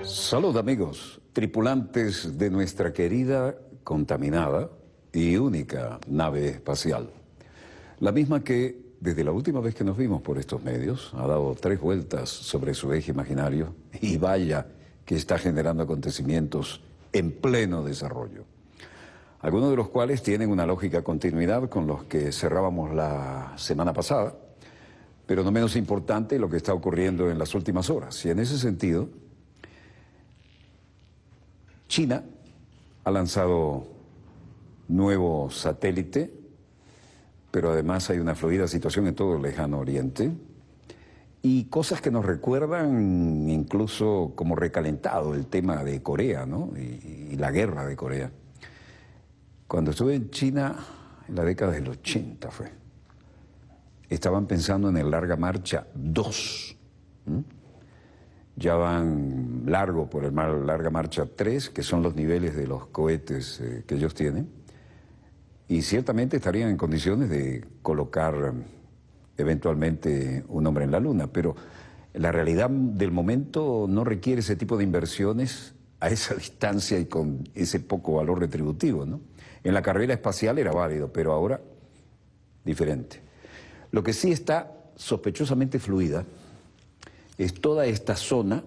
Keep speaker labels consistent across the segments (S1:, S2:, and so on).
S1: Salud amigos, tripulantes de nuestra querida, contaminada y única nave espacial. La misma que, desde la última vez que nos vimos por estos medios, ha dado 3 vueltas sobre su eje imaginario y vaya que está generando acontecimientos en pleno desarrollo. Algunos de los cuales tienen una lógica continuidad con los que cerrábamos la semana pasada, pero no menos importante lo que está ocurriendo en las últimas horas. Y en ese sentido, China ha lanzado nuevo satélite, pero además hay una fluida situación en todo el lejano oriente y cosas que nos recuerdan incluso como recalentado el tema de Corea, ¿no? y la guerra de Corea. Cuando estuve en China en la década del 80 estaban pensando en el Larga Marcha 2. Ya van largo por el Larga Marcha 3, que son los niveles de los cohetes que ellos tienen, y ciertamente estarían en condiciones de colocar eventualmente un hombre en la Luna, pero la realidad del momento no requiere ese tipo de inversiones a esa distancia y con ese poco valor retributivo, ¿no? En la carrera espacial era válido, pero ahora diferente. Lo que sí está sospechosamente fluida es toda esta zona.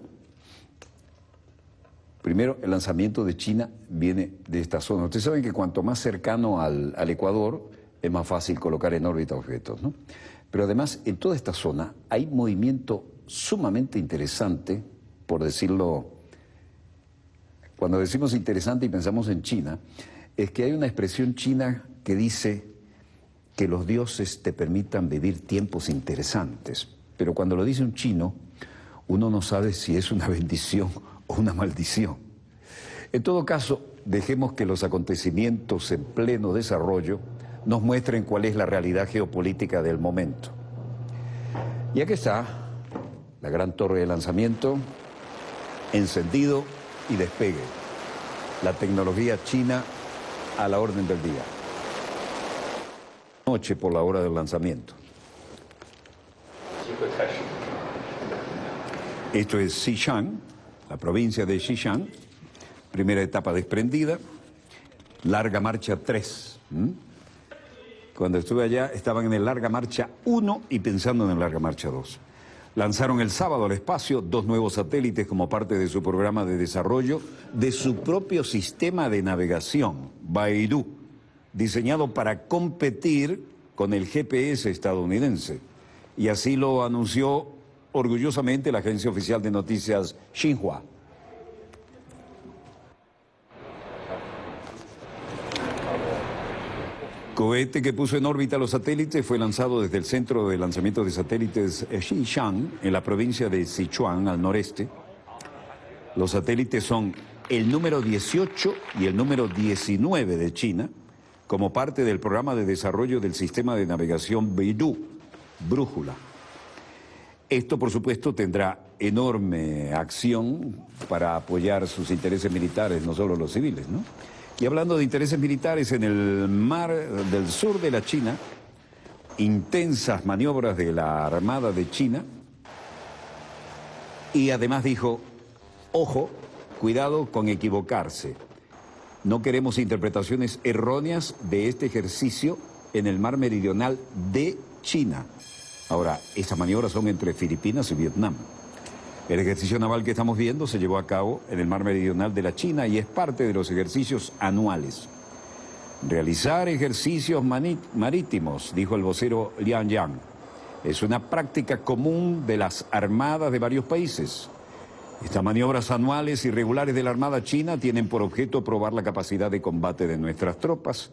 S1: Primero, el lanzamiento de China viene de esta zona. Ustedes saben que cuanto más cercano al Ecuador, es más fácil colocar en órbita objetos, ¿no? Pero además, en toda esta zona hay movimiento sumamente interesante, por decirlo. Cuando decimos interesante y pensamos en China, es que hay una expresión china que dice que los dioses te permitan vivir tiempos interesantes. Pero cuando lo dice un chino, uno no sabe si es una bendición o una maldición. En todo caso, dejemos que los acontecimientos en pleno desarrollo nos muestren cuál es la realidad geopolítica del momento. Y aquí está la gran torre de lanzamiento, encendido y despegue. La tecnología china a la orden del día. Noche por la hora del lanzamiento. Esto es Xishan, la provincia de Xishan, primera etapa desprendida, Larga Marcha 3. Cuando estuve allá estaban en el Larga Marcha 1 y pensando en el Larga Marcha 2. Lanzaron el sábado al espacio 2 nuevos satélites como parte de su programa de desarrollo de su propio sistema de navegación, Baidu, diseñado para competir con el GPS estadounidense. Y así lo anunció orgullosamente la agencia oficial de noticias Xinhua. Cohete que puso en órbita los satélites fue lanzado desde el centro de lanzamiento de satélites Xishan, en la provincia de Sichuan, al noreste. Los satélites son el número 18 y el número 19 de China, como parte del programa de desarrollo del sistema de navegación Baidu, Brújula. Esto, por supuesto, tendrá enorme acción para apoyar sus intereses militares, no solo los civiles, ¿no? Y hablando de intereses militares, en el mar del sur de la China, intensas maniobras de la Armada de China, y además dijo, ojo, cuidado con equivocarse. No queremos interpretaciones erróneas de este ejercicio en el mar meridional de China. Ahora, estas maniobras son entre Filipinas y Vietnam. El ejercicio naval que estamos viendo se llevó a cabo en el mar meridional de la China y es parte de los ejercicios anuales. Realizar ejercicios marítimos, dijo el vocero Liang Yang, es una práctica común de las armadas de varios países. Estas maniobras anuales y regulares de la Armada China tienen por objeto probar la capacidad de combate de nuestras tropas,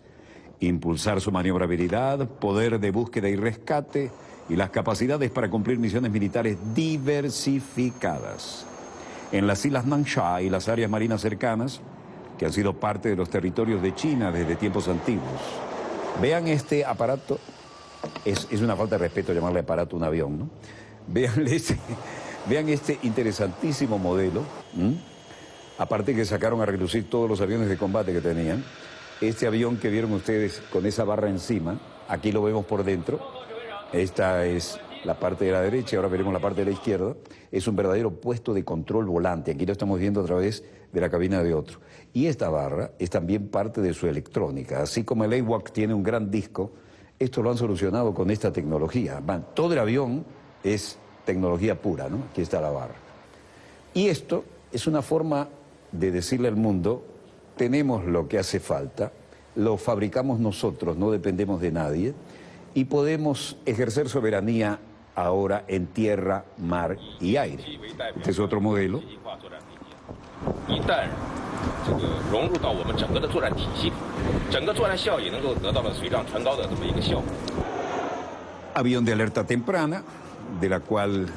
S1: impulsar su maniobrabilidad, poder de búsqueda y rescate y las capacidades para cumplir misiones militares diversificadas. En las islas Nansha y las áreas marinas cercanas, que han sido parte de los territorios de China desde tiempos antiguos. Vean este aparato, es una falta de respeto llamarle aparato a un avión, ¿no? Vean Vean este interesantísimo modelo. Aparte que sacaron a relucir todos los aviones de combate que tenían. Este avión que vieron ustedes con esa barra encima, aquí lo vemos por dentro. Esta es la parte de la derecha, ahora veremos la parte de la izquierda. Es un verdadero puesto de control volante. Aquí lo estamos viendo a través de la cabina de otro. Y esta barra es también parte de su electrónica. Así como el AWACS tiene un gran disco, esto lo han solucionado con esta tecnología. Todo el avión es tecnología pura, ¿no? Aquí está la barra. Y esto es una forma de decirle al mundo, tenemos lo que hace falta, lo fabricamos nosotros, no dependemos de nadie, y podemos ejercer soberanía ahora en tierra, mar y aire. Este es otro modelo. Avión de alerta temprana, de la cual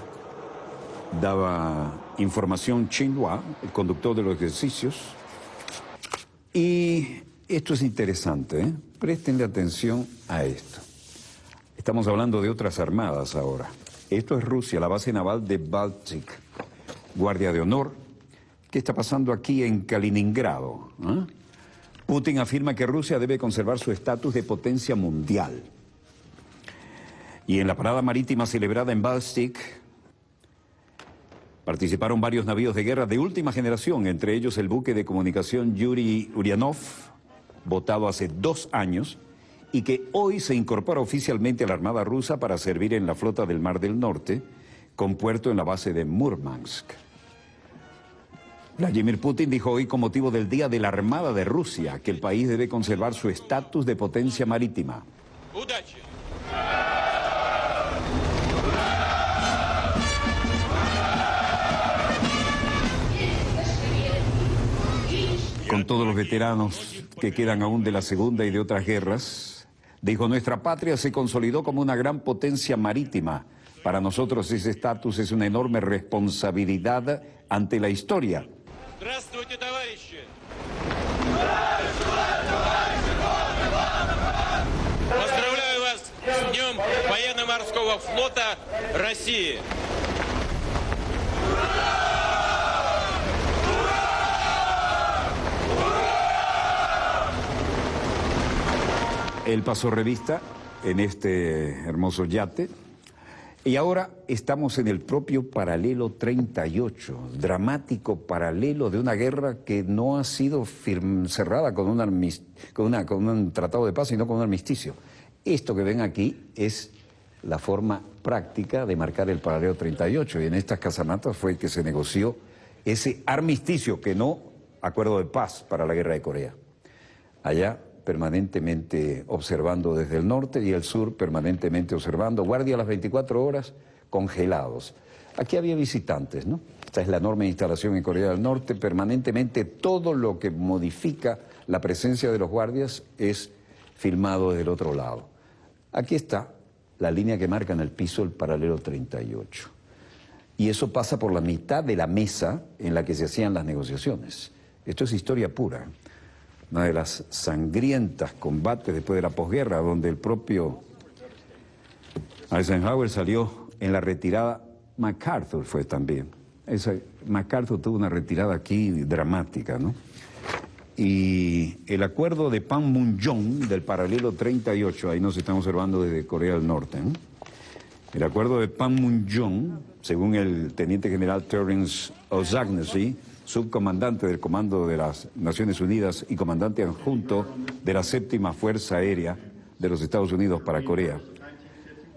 S1: daba información Xinhua, el conductor de los ejercicios. Y esto es interesante, ¿eh? Préstenle atención a esto. Estamos hablando de otras armadas ahora. Esto es Rusia, la base naval de Baltic, Guardia de Honor. ¿Qué está pasando aquí en Kaliningrado? Putin afirma que Rusia debe conservar su estatus de potencia mundial. Y en la parada marítima celebrada en Baltic participaron varios navíos de guerra de última generación, entre ellos el buque de comunicación Yuri Urianov, votado hace 2 años, y que hoy se incorpora oficialmente a la Armada rusa para servir en la flota del Mar del Norte, con puerto en la base de Murmansk. Vladimir Putin dijo hoy, con motivo del Día de la Armada de Rusia, que el país debe conservar su estatus de potencia marítima. Con todos los veteranos que quedan aún de la Segunda y de otras guerras, dijo, nuestra patria se consolidó como una gran potencia marítima. Para nosotros ese estatus es una enorme responsabilidad ante la historia.
S2: Здравствуйте, товарищи! Поздравляю вас с Днем Военно-Морского флота России!
S1: Él pasó revista en este hermoso yate y ahora estamos en el propio paralelo 38, dramático paralelo de una guerra que no ha sido cerrada con un tratado de paz, sino con un armisticio. Esto que ven aquí es la forma práctica de marcar el paralelo 38 y en estas casamatas fue que se negoció ese armisticio, que no acuerdo de paz para la guerra de Corea. Allá permanentemente observando desde el norte y el sur permanentemente observando, guardia a las 24 horas, congelados. Aquí había visitantes, ¿no? Esta es la enorme instalación en Corea del Norte, permanentemente todo lo que modifica la presencia de los guardias es filmado desde el otro lado. Aquí está la línea que marca en el piso el paralelo 38. Y eso pasa por la mitad de la mesa en la que se hacían las negociaciones. Esto es historia pura. Una de las sangrientas combates después de la posguerra, donde el propio Eisenhower salió en la retirada. MacArthur fue también. MacArthur tuvo una retirada aquí dramática, ¿no? Y el acuerdo de Panmunjom del paralelo 38, ahí nos estamos observando desde Corea del Norte, ¿no? El acuerdo de Panmunjom, según el teniente general Terence O'Shaughnessy, subcomandante del Comando de las Naciones Unidas y comandante adjunto de la 7ª Fuerza Aérea de los Estados Unidos para Corea,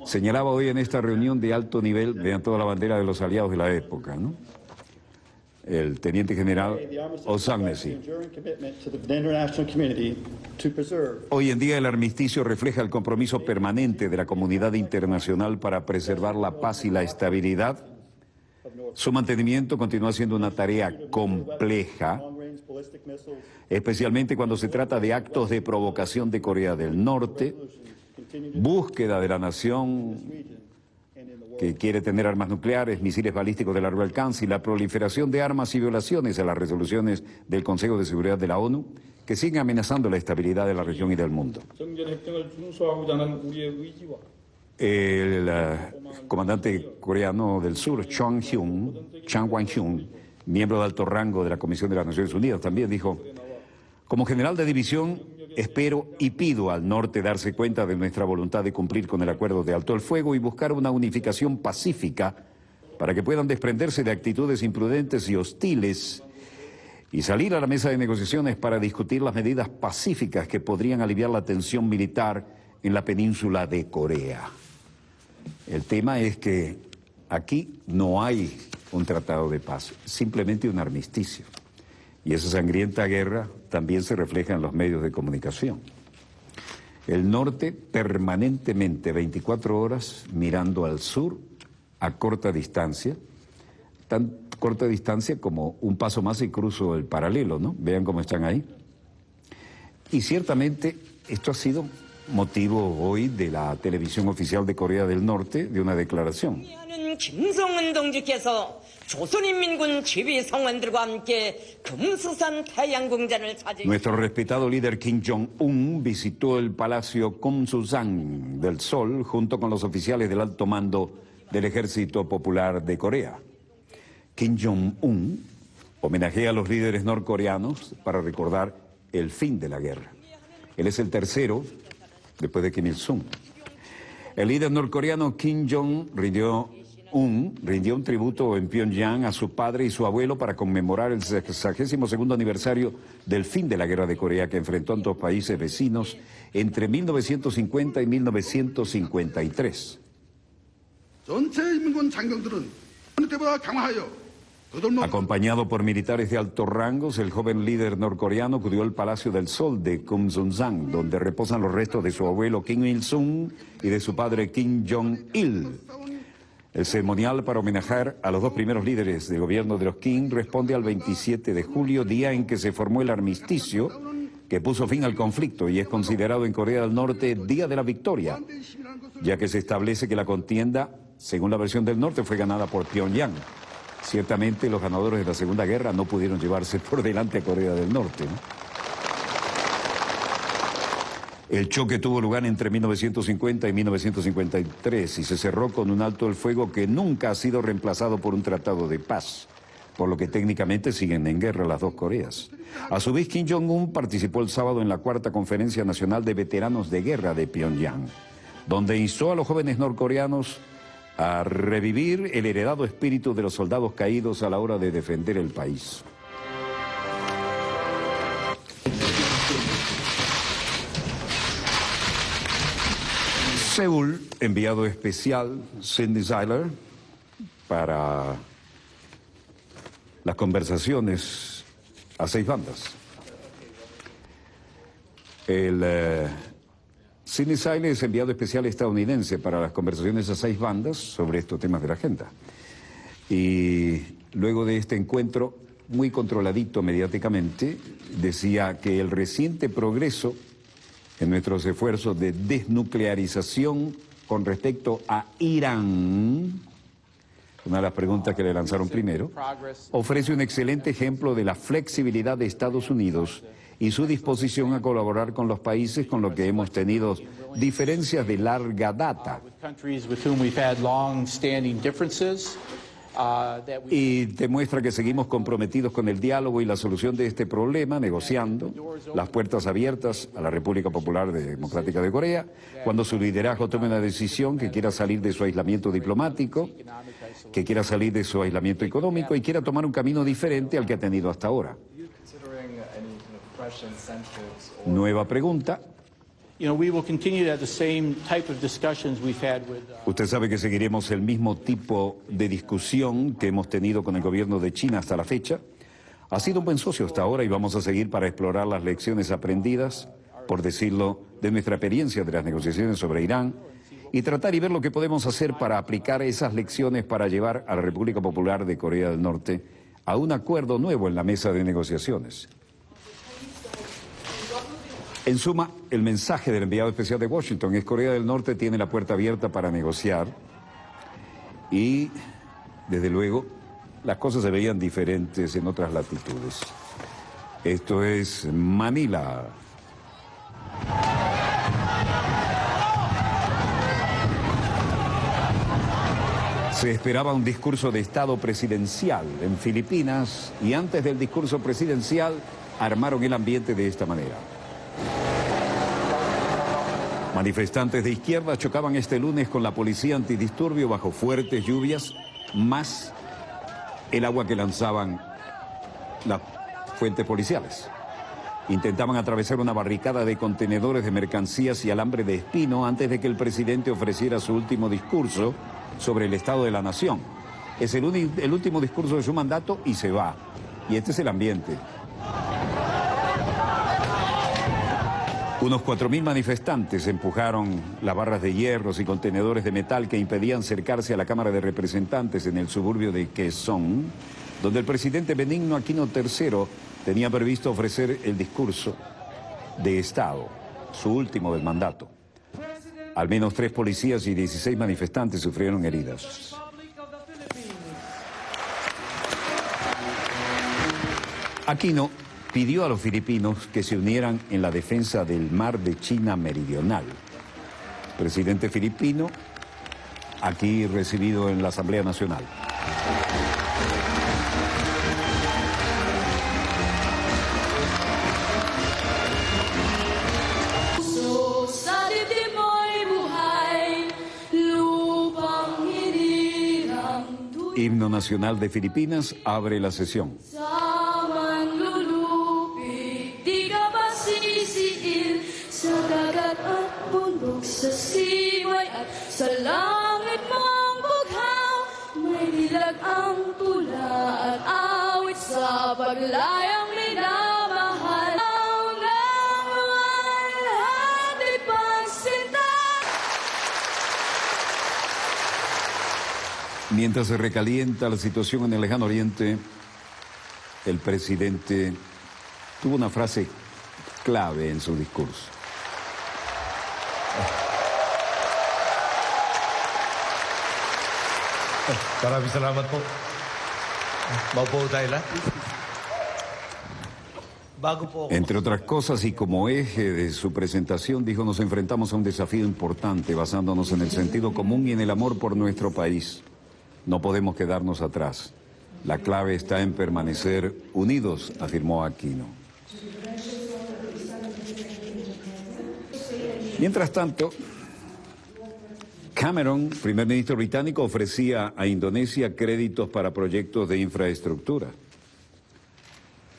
S1: señalaba hoy en esta reunión de alto nivel, vean toda la bandera de los aliados de la época, ¿no? El teniente general O'Shaughnessy. Hoy en día el armisticio refleja el compromiso permanente de la comunidad internacional para preservar la paz y la estabilidad. Su mantenimiento continúa siendo una tarea compleja, especialmente cuando se trata de actos de provocación de Corea del Norte, búsqueda de la nación que quiere tener armas nucleares, misiles balísticos de largo alcance y la proliferación de armas y violaciones a las resoluciones del Consejo de Seguridad de la ONU, que siguen amenazando la estabilidad de la región y del mundo. El comandante coreano del sur, Chang Won-hyun, miembro de alto rango de la Comisión de las Naciones Unidas, también dijo: como general de división, espero y pido al norte darse cuenta de nuestra voluntad de cumplir con el acuerdo de alto el fuego y buscar una unificación pacífica para que puedan desprenderse de actitudes imprudentes y hostiles y salir a la mesa de negociaciones para discutir las medidas pacíficas que podrían aliviar la tensión militar en la península de Corea. El tema es que aquí no hay un tratado de paz, simplemente un armisticio. Y esa sangrienta guerra también se refleja en los medios de comunicación. El norte permanentemente, 24 horas, mirando al sur a corta distancia, tan corta distancia como un paso más y cruzo el paralelo, ¿no? Vean cómo están ahí. Y ciertamente esto ha sido motivo hoy de la televisión oficial de Corea del Norte de una declaración.
S3: 김성은 동지께서 조선인민군 지휘 성원들과 함께 금수산 태양궁전을 차지.
S1: Nuestro respetado líder Kim Jong-un visitó el palacio Kumsusan del Sol junto con los oficiales del alto mando del Ejército Popular de Corea. Kim Jong-un homenajea a los líderes norcoreanos para recordar el fin de la guerra. Él es el tercero después de Kim Il-sung. El líder norcoreano Kim Jong rindió un tributo en Pyongyang a su padre y su abuelo para conmemorar el 62º aniversario del fin de la Guerra de Corea que enfrentó a dos países vecinos entre 1950 y 1953. Acompañado por militares de altos rangos, el joven líder norcoreano acudió al Palacio del Sol de Kumsusan, donde reposan los restos de su abuelo Kim Il-sung y de su padre Kim Jong-il. El ceremonial para homenajear a los dos primeros líderes del gobierno de los Kim responde al 27 de julio, día en que se formó el armisticio que puso fin al conflicto y es considerado en Corea del Norte Día de la Victoria, ya que se establece que la contienda, según la versión del norte, fue ganada por Pyongyang. Ciertamente los ganadores de la Segunda Guerra no pudieron llevarse por delante a Corea del Norte, ¿no? El choque tuvo lugar entre 1950 y 1953 y se cerró con un alto el fuego que nunca ha sido reemplazado por un tratado de paz, por lo que técnicamente siguen en guerra las dos Coreas. A su vez, Kim Jong-un participó el sábado en la cuarta Conferencia Nacional de Veteranos de Guerra de Pyongyang, donde instó a los jóvenes norcoreanos a revivir el heredado espíritu de los soldados caídos a la hora de defender el país. Seúl, enviado especial Sidney Zeiler para las conversaciones a 6 bandas. Sidney Zeiler es enviado especial estadounidense para las conversaciones a 6 bandas sobre estos temas de la agenda. Y luego de este encuentro, muy controladito mediáticamente, decía que el reciente progreso en nuestros esfuerzos de desnuclearización con respecto a Irán, una de las preguntas que le lanzaron primero, ofrece un excelente ejemplo de la flexibilidad de Estados Unidos y su disposición a colaborar con los países con los que hemos tenido diferencias de larga data. Y demuestra que seguimos comprometidos con el diálogo y la solución de este problema, negociando las puertas abiertas a la República Popular Democrática de Corea, cuando su liderazgo tome una decisión que quiera salir de su aislamiento diplomático, que quiera salir de su aislamiento económico y quiera tomar un camino diferente al que ha tenido hasta ahora. Nueva pregunta. Usted sabe que seguiremos el mismo tipo de discusión que hemos tenido con el gobierno de China hasta la fecha. Ha sido un buen socio hasta ahora y vamos a seguir para explorar las lecciones aprendidas, por decirlo, de nuestra experiencia de las negociaciones sobre Irán y tratar y ver lo que podemos hacer para aplicar esas lecciones para llevar a la República Popular de Corea del Norte a un acuerdo nuevo en la mesa de negociaciones. En suma, el mensaje del enviado especial de Washington es: Corea del Norte tiene la puerta abierta para negociar y, desde luego, las cosas se veían diferentes en otras latitudes. Esto es Manila. Se esperaba un discurso de Estado presidencial en Filipinas y antes del discurso presidencial armaron el ambiente de esta manera. Manifestantes de izquierda chocaban este lunes con la policía antidisturbio bajo fuertes lluvias, más el agua que lanzaban las fuentes policiales. Intentaban atravesar una barricada de contenedores de mercancías y alambre de espino antes de que el presidente ofreciera su último discurso sobre el estado de la nación. Es el último discurso de su mandato y se va. Y este es el ambiente. Unos 4.000 manifestantes empujaron las barras de hierros y contenedores de metal que impedían acercarse a la Cámara de Representantes en el suburbio de Quezón, donde el presidente Benigno Aquino III tenía previsto ofrecer el discurso de Estado, su último del mandato. Al menos 3 policías y 16 manifestantes sufrieron heridas. Aquino pidió a los filipinos que se unieran en la defensa del mar de China Meridional. Presidente filipino, aquí recibido en la Asamblea Nacional. Himno nacional de Filipinas abre la sesión. Mientras se recalienta la situación en el Lejano Oriente, el presidente tuvo una frase clave en su discurso.
S4: Maraming salamat po. Maupo tayo lahat.
S1: Entre otras cosas, y como eje de su presentación, dijo: nos enfrentamos a un desafío importante basándonos en el sentido común y en el amor por nuestro país. No podemos quedarnos atrás. La clave está en permanecer unidos, afirmó Aquino. Mientras tanto, Cameron, primer ministro británico, ofrecía a Indonesia créditos para proyectos de infraestructura.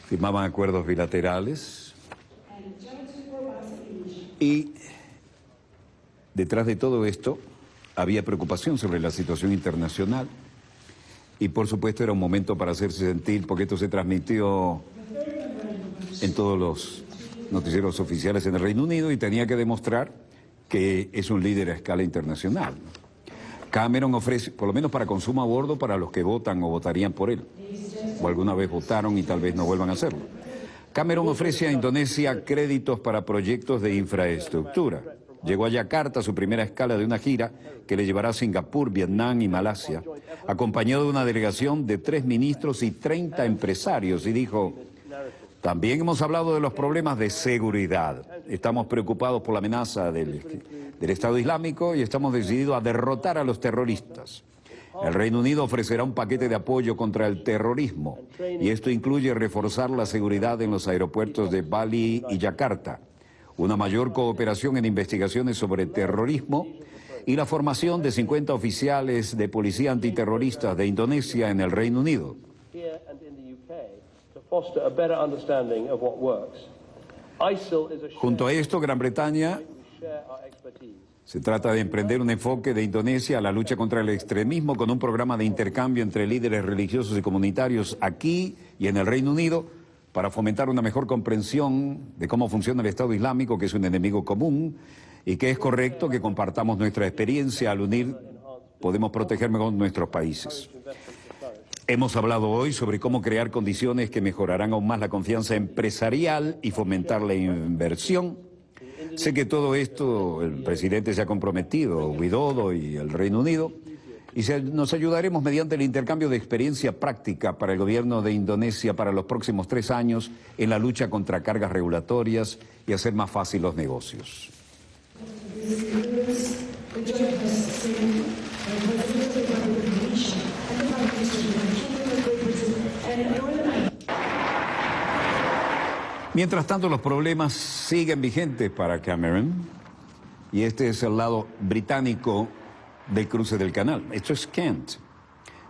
S1: Firmaban acuerdos bilaterales y detrás de todo esto había preocupación sobre la situación internacional y por supuesto era un momento para hacerse sentir, porque esto se transmitió en todos los noticieros oficiales en el Reino Unido y tenía que demostrar que es un líder a escala internacional. Cameron ofrece, por lo menos para consumo a bordo, para los que votan o votarían por él, o alguna vez votaron y tal vez no vuelvan a hacerlo. Cameron ofrece a Indonesia créditos para proyectos de infraestructura. Llegó a Yakarta, su primera escala de una gira que le llevará a Singapur, Vietnam y Malasia, acompañado de una delegación de 3 ministros y 30 empresarios, y dijo: también hemos hablado de los problemas de seguridad. Estamos preocupados por la amenaza del Estado Islámico y estamos decididos a derrotar a los terroristas. El Reino Unido ofrecerá un paquete de apoyo contra el terrorismo y esto incluye reforzar la seguridad en los aeropuertos de Bali y Yakarta, una mayor cooperación en investigaciones sobre terrorismo y la formación de 50 oficiales de policía antiterroristas de Indonesia en el Reino Unido. Junto a esto, Gran Bretaña se trata de emprender un enfoque de Indonesia a la lucha contra el extremismo con un programa de intercambio entre líderes religiosos y comunitarios aquí y en el Reino Unido para fomentar una mejor comprensión de cómo funciona el Estado Islámico, que es un enemigo común, y que es correcto que compartamos nuestra experiencia. Al unir, podemos proteger mejor nuestros países. Hemos hablado hoy sobre cómo crear condiciones que mejorarán aún más la confianza empresarial y fomentar la inversión. Sé que todo esto el presidente se ha comprometido, Widodo y el Reino Unido, y nos ayudaremos mediante el intercambio de experiencia práctica para el gobierno de Indonesia para los próximos 3 años en la lucha contra cargas regulatorias y hacer más fácil los negocios. Mientras tanto, los problemas siguen vigentes para Cameron, y este es el lado británico del cruce del canal. Esto es Kent.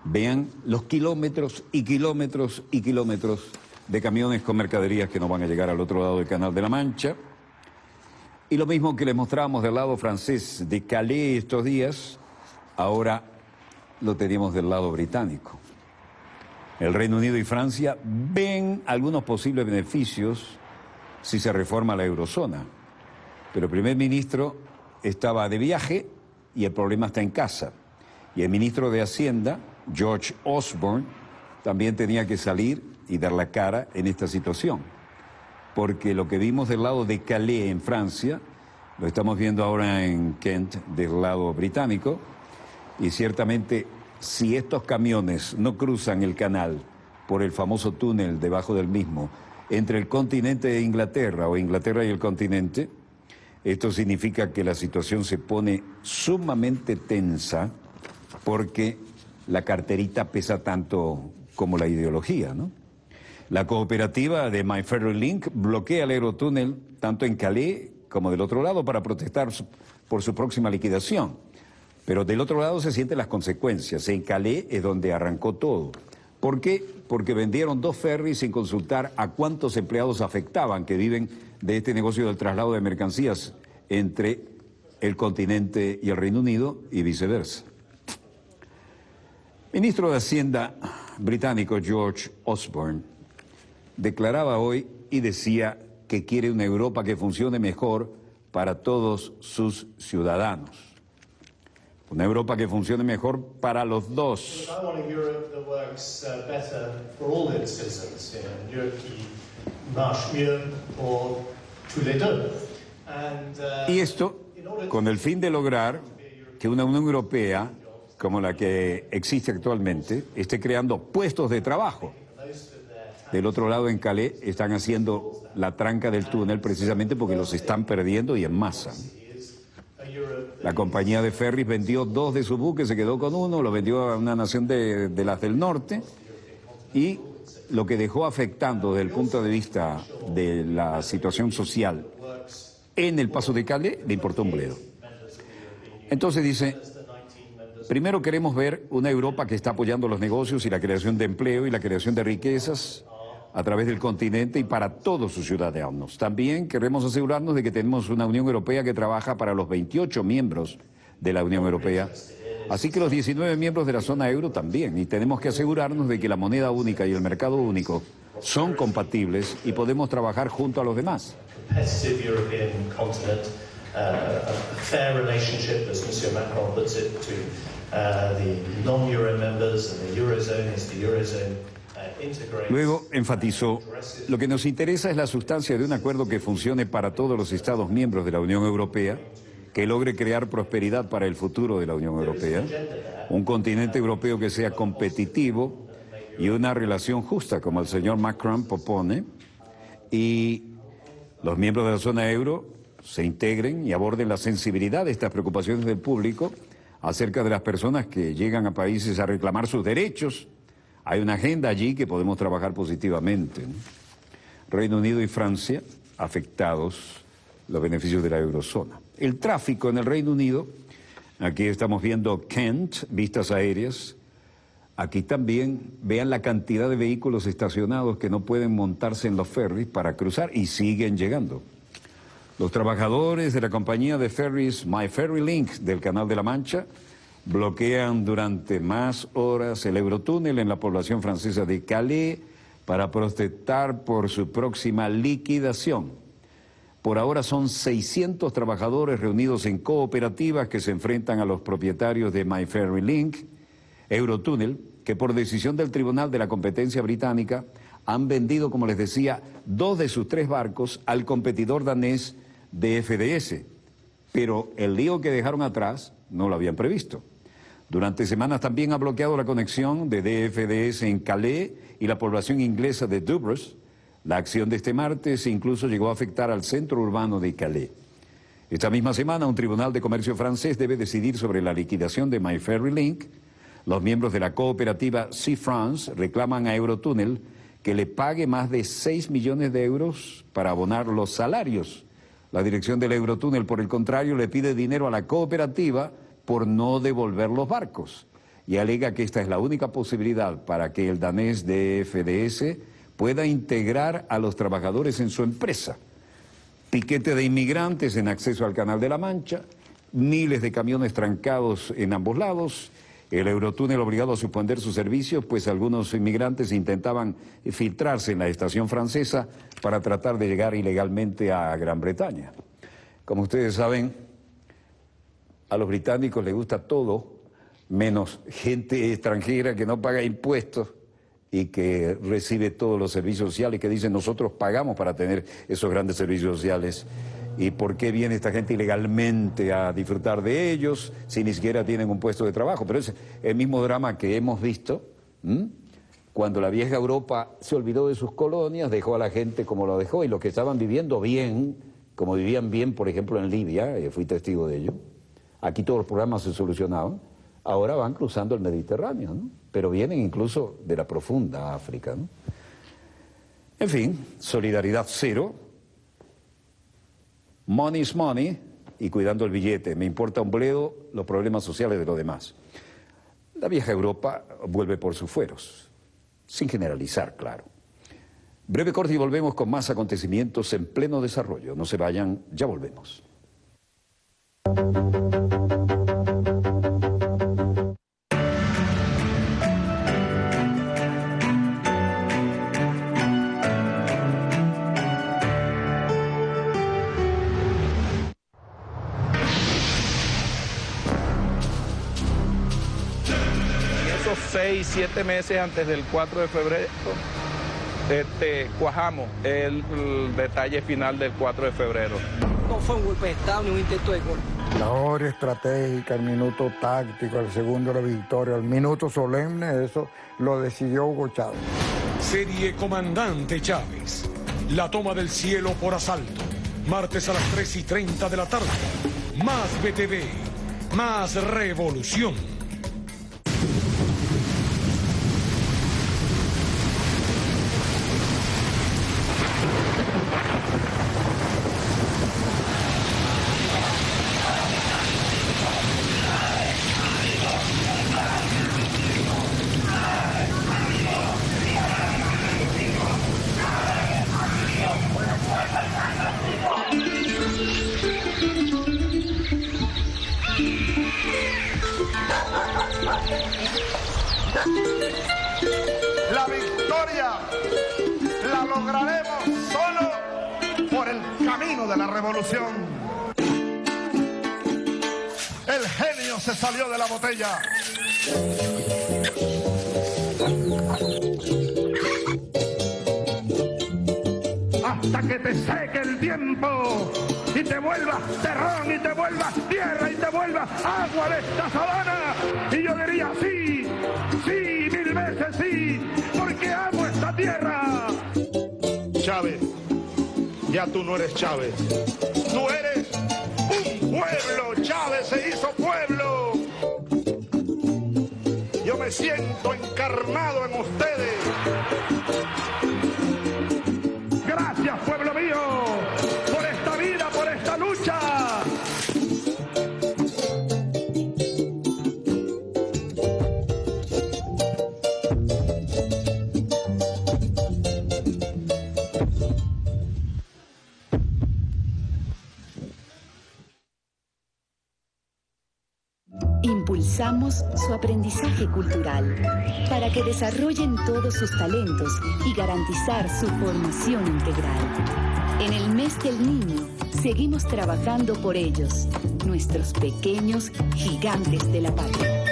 S1: Vean los kilómetros y kilómetros y kilómetros de camiones con mercaderías que no van a llegar al otro lado del Canal de la Mancha. Y lo mismo que les mostrábamos del lado francés de Calais estos días, ahora lo tenemos del lado británico. El Reino Unido y Francia ven algunos posibles beneficios si se reforma la eurozona. Pero el primer ministro estaba de viaje y el problema está en casa. Y el ministro de Hacienda, George Osborne, también tenía que salir y dar la cara en esta situación. Porque lo que vimos del lado de Calais en Francia, lo estamos viendo ahora en Kent del lado británico, y ciertamente si estos camiones no cruzan el canal por el famoso túnel debajo del mismo, entre el continente de Inglaterra o Inglaterra y el continente, esto significa que la situación se pone sumamente tensa porque la carterita pesa tanto como la ideología, ¿no? La cooperativa de My Ferry Link bloquea el Eurotúnel tanto en Calais como del otro lado para protestar por su próxima liquidación. Pero del otro lado se sienten las consecuencias. En Calais es donde arrancó todo. ¿Por qué? Porque vendieron 2 ferries sin consultar a cuántos empleados afectaban que viven de este negocio del traslado de mercancías entre el continente y el Reino Unido y viceversa. Ministro de Hacienda británico George Osborne declaraba hoy y decía que quiere una Europa que funcione mejor para todos sus ciudadanos. Una Europa que funcione mejor para los dos.
S5: I want a Europe that works better for all its citizens. Une Europe qui marche mieux pour tous les deux.
S1: Y esto con el fin de lograr que una Unión Europea como la que existe actualmente esté creando puestos de trabajo. Del otro lado, en Calais, están haciendo la tranca del túnel precisamente porque los están perdiendo y en masa. La compañía de ferries vendió 2 de sus buques, se quedó con uno, lo vendió a una nación de las del norte, y lo que dejó afectando desde el punto de vista de la situación social en el paso de Calais, le importó un bledo. Entonces dice, primero queremos ver una Europa que está apoyando los negocios y la creación de empleo y la creación de riquezas a través del continente y para todos sus ciudadanos. También queremos asegurarnos de que tenemos una Unión Europea que trabaja para los 28 miembros de la Unión Europea, así que los 19 miembros de la zona euro también, y tenemos que asegurarnos de que la moneda única y el mercado único son compatibles y podemos trabajar junto a los demás.
S5: Fair relationship, as Monsieur Macron puts it, to the non-euro members, and the eurozone is the eurozone.
S1: Luego enfatizó, lo que nos interesa es la sustancia de un acuerdo que funcione para todos los Estados miembros de la Unión Europea, que logre crear prosperidad para el futuro de la Unión Europea, un continente europeo que sea competitivo y una relación justa, como el señor Macron propone, y los miembros de la zona euro se integren y aborden la sensibilidad de estas preocupaciones del público acerca de las personas que llegan a países a reclamar sus derechos. Hay una agenda allí que podemos trabajar positivamente, ¿no? Reino Unido y Francia afectados los beneficios de la eurozona. El tráfico en el Reino Unido, aquí estamos viendo Kent, vistas aéreas. Aquí también vean la cantidad de vehículos estacionados que no pueden montarse en los ferries para cruzar y siguen llegando. Los trabajadores de la compañía de ferries My Ferry Link del Canal de la Mancha bloquean durante más horas el Eurotúnel en la población francesa de Calais para protestar por su próxima liquidación. Por ahora son 600 trabajadores reunidos en cooperativas que se enfrentan a los propietarios de My Ferry Link, Eurotúnel, que por decisión del Tribunal de la Competencia Británica han vendido, como les decía, 2 de sus 3 barcos al competidor danés DFDS, pero el lío que dejaron atrás no lo habían previsto. Durante semanas también ha bloqueado la conexión de DFDS en Calais y la población inglesa de Dubras. La acción de este martes incluso llegó a afectar al centro urbano de Calais. Esta misma semana un tribunal de comercio francés debe decidir sobre la liquidación de My Ferry Link. Los miembros de la cooperativa Sea France reclaman a Eurotúnel que le pague más de 6 millones de euros para abonar los salarios. La dirección del Eurotúnel, por el contrario, le pide dinero a la cooperativa por no devolver los barcos y alega que esta es la única posibilidad para que el danés DFDS pueda integrar a los trabajadores en su empresa. Piquete de inmigrantes en acceso al Canal de la Mancha, miles de camiones trancados en ambos lados, el Eurotúnel obligado a suspender sus servicios, pues algunos inmigrantes intentaban filtrarse en la estación francesa para tratar de llegar ilegalmente a Gran Bretaña. Como ustedes saben, a los británicos les gusta todo, menos gente extranjera que no paga impuestos y que recibe todos los servicios sociales, que dicen nosotros pagamos para tener esos grandes servicios sociales. ¿Y por qué viene esta gente ilegalmente a disfrutar de ellos si ni siquiera tienen un puesto de trabajo? Pero es el mismo drama que hemos visto cuando la vieja Europa se olvidó de sus colonias, dejó a la gente como lo dejó, y los que estaban viviendo bien, como vivían bien, por ejemplo, en Libia, fui testigo de ello, aquí todos los problemas se solucionaban, ahora van cruzando el Mediterráneo, ¿no? Pero vienen incluso de la profunda África, ¿no? En fin, solidaridad cero, money is money, y cuidando el billete. Me importa un bledo los problemas sociales de los demás. La vieja Europa vuelve por sus fueros, sin generalizar, claro. Breve corte y volvemos con más acontecimientos en pleno desarrollo. No se vayan, ya volvemos.
S6: Esos 6, 7 meses antes del 4 de febrero, cuajamos el detalle final del 4 de febrero.
S7: No fue un golpe de Estado ni un intento de golpe.
S8: La hora estratégica, el minuto táctico, el segundo de la victoria, el minuto solemne, eso lo decidió Hugo Chávez.
S9: Serie Comandante Chávez. La toma del cielo por asalto. Martes a las 3:30 de la tarde. Más BTV. Más revolución.
S10: La victoria la lograremos solo por el camino de la revolución. El genio se salió de la botella. Hasta que te seque el tiempo y te vuelvas terrón y te vuelvas tierra y te vuelvas agua de esta sabana. Y yo diría sí, sí, 1000 veces sí, porque amo esta tierra. Chávez, ya tú no eres Chávez, tú eres un pueblo. Chávez se hizo pueblo. Yo me siento encarnado en ustedes. Gracias, pueblo mío, por esta vida, por esta lucha.
S11: Impulsamos su aprendizaje cultural para que desarrollen todos sus talentos y garantizar su formación integral. En el mes del niño, seguimos trabajando por ellos, nuestros pequeños gigantes de la patria.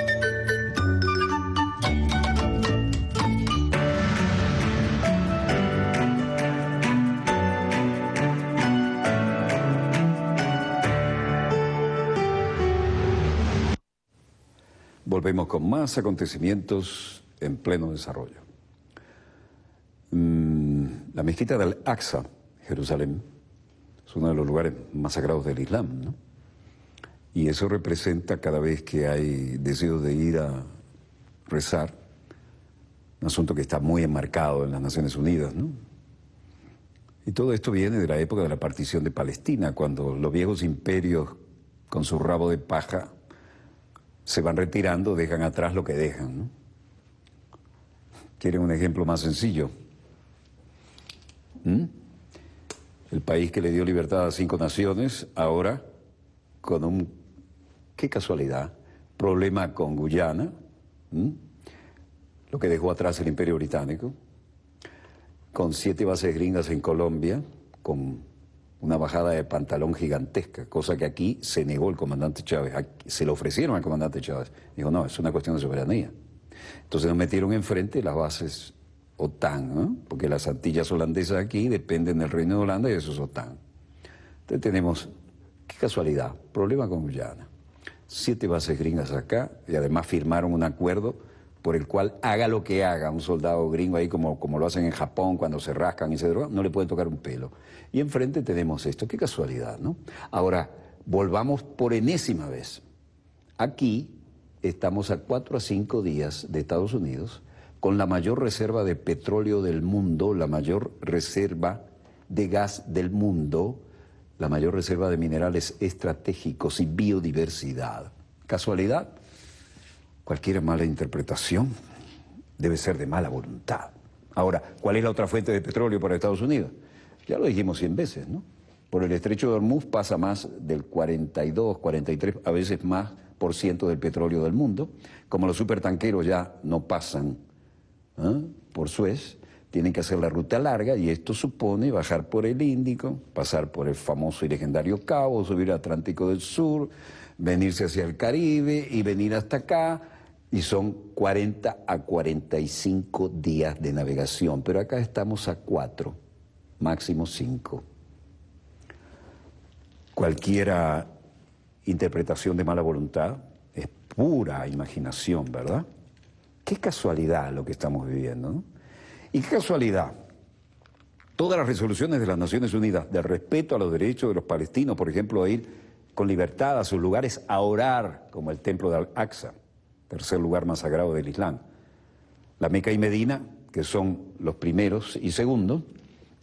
S1: Volvemos con más acontecimientos en pleno desarrollo. La mezquita del Aqsa, Jerusalén, es uno de los lugares más sagrados del Islam, ¿no? Y eso representa, cada vez que hay deseo de ir a rezar, Un asunto que está muy enmarcado en las Naciones Unidas, ¿no? Y todo esto viene de la época de la partición de Palestina, cuando los viejos imperios con su rabo de paja se van retirando, dejan atrás lo que dejan, ¿no? ¿Quieren un ejemplo más sencillo? El país que le dio libertad a 5 naciones, ahora con un, qué casualidad, problema con Guyana, lo que dejó atrás el Imperio Británico, con 7 bases gringas en Colombia, con una bajada de pantalón gigantesca, cosa que aquí se negó el comandante Chávez, se lo ofrecieron al comandante Chávez, dijo no, es una cuestión de soberanía. Entonces nos metieron enfrente las bases OTAN, ¿no? Porque las Antillas holandesas aquí dependen del Reino de Holanda y eso es OTAN. Entonces tenemos, qué casualidad, problema con Guyana. 7 bases gringas acá y además firmaron un acuerdo por el cual haga lo que haga un soldado gringo ahí como lo hacen en Japón cuando se rascan y se drogan, no le pueden tocar un pelo. Y enfrente tenemos esto, qué casualidad, ¿no? Ahora, volvamos por enésima vez. Aquí estamos a 4 a 5 días de Estados Unidos con la mayor reserva de petróleo del mundo, la mayor reserva de gas del mundo, la mayor reserva de minerales estratégicos y biodiversidad. ¿Casualidad? Cualquier mala interpretación debe ser de mala voluntad. Ahora, ¿cuál es la otra fuente de petróleo para Estados Unidos? Ya lo dijimos 100 veces, ¿no? Por el estrecho de Hormuz pasa más del 42, 43, a veces más % del petróleo del mundo. Como los supertanqueros ya no pasan por Suez, tienen que hacer la ruta larga y esto supone bajar por el Índico, pasar por el famoso y legendario Cabo, subir al Atlántico del Sur, venirse hacia el Caribe y venir hasta acá, y son 40 a 45 días de navegación, pero acá estamos a 4, máximo 5. Cualquier interpretación de mala voluntad es pura imaginación, ¿verdad? Qué casualidad lo que estamos viviendo, ¿no? Y qué casualidad, todas las resoluciones de las Naciones Unidas de respeto a los derechos de los palestinos, por ejemplo, a ir con libertad a sus lugares a orar, como el templo de Al-Aqsa, tercer lugar más sagrado del Islam. La Meca y Medina, que son los primeros y segundos,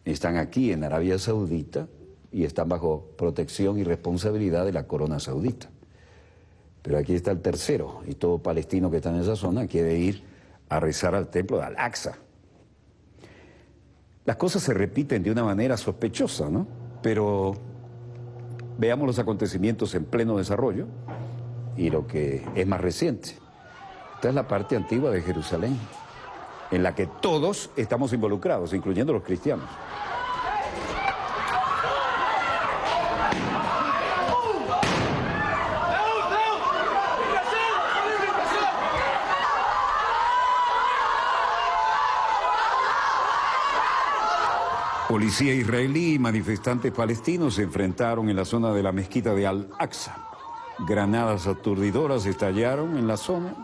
S1: están aquí en Arabia Saudita y están bajo protección y responsabilidad de la corona saudita. Pero aquí está el tercero, y todo palestino que está en esa zona quiere ir a rezar al templo de Al-Aqsa. Las cosas se repiten de una manera sospechosa, ¿no? Pero veamos los acontecimientos en pleno desarrollo y lo que es más reciente. Esta es la parte antigua de Jerusalén, en la que todos estamos involucrados, incluyendo los cristianos. Policía israelí y manifestantes palestinos se enfrentaron en la zona de la mezquita de Al-Aqsa. Granadas aturdidoras estallaron en la zona,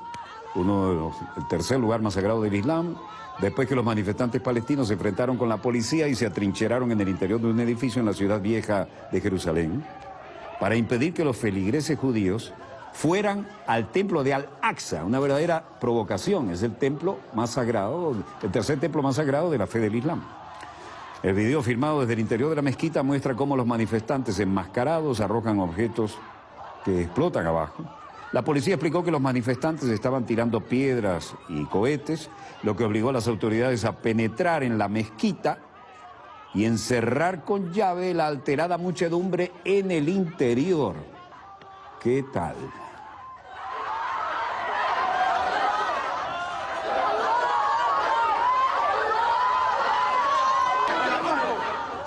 S1: el tercer lugar más sagrado del Islam, después que los manifestantes palestinos se enfrentaron con la policía y se atrincheraron en el interior de un edificio en la ciudad vieja de Jerusalén, para impedir que los feligreses judíos fueran al templo de Al-Aqsa, una verdadera provocación. Es el templo más sagrado, el tercer templo más sagrado de la fe del Islam. El video filmado desde el interior de la mezquita muestra cómo los manifestantes enmascarados arrojan objetos que explotan abajo. La policía explicó que los manifestantes estaban tirando piedras y cohetes, lo que obligó a las autoridades a penetrar en la mezquita y encerrar con llave la alterada muchedumbre en el interior. ¿Qué tal?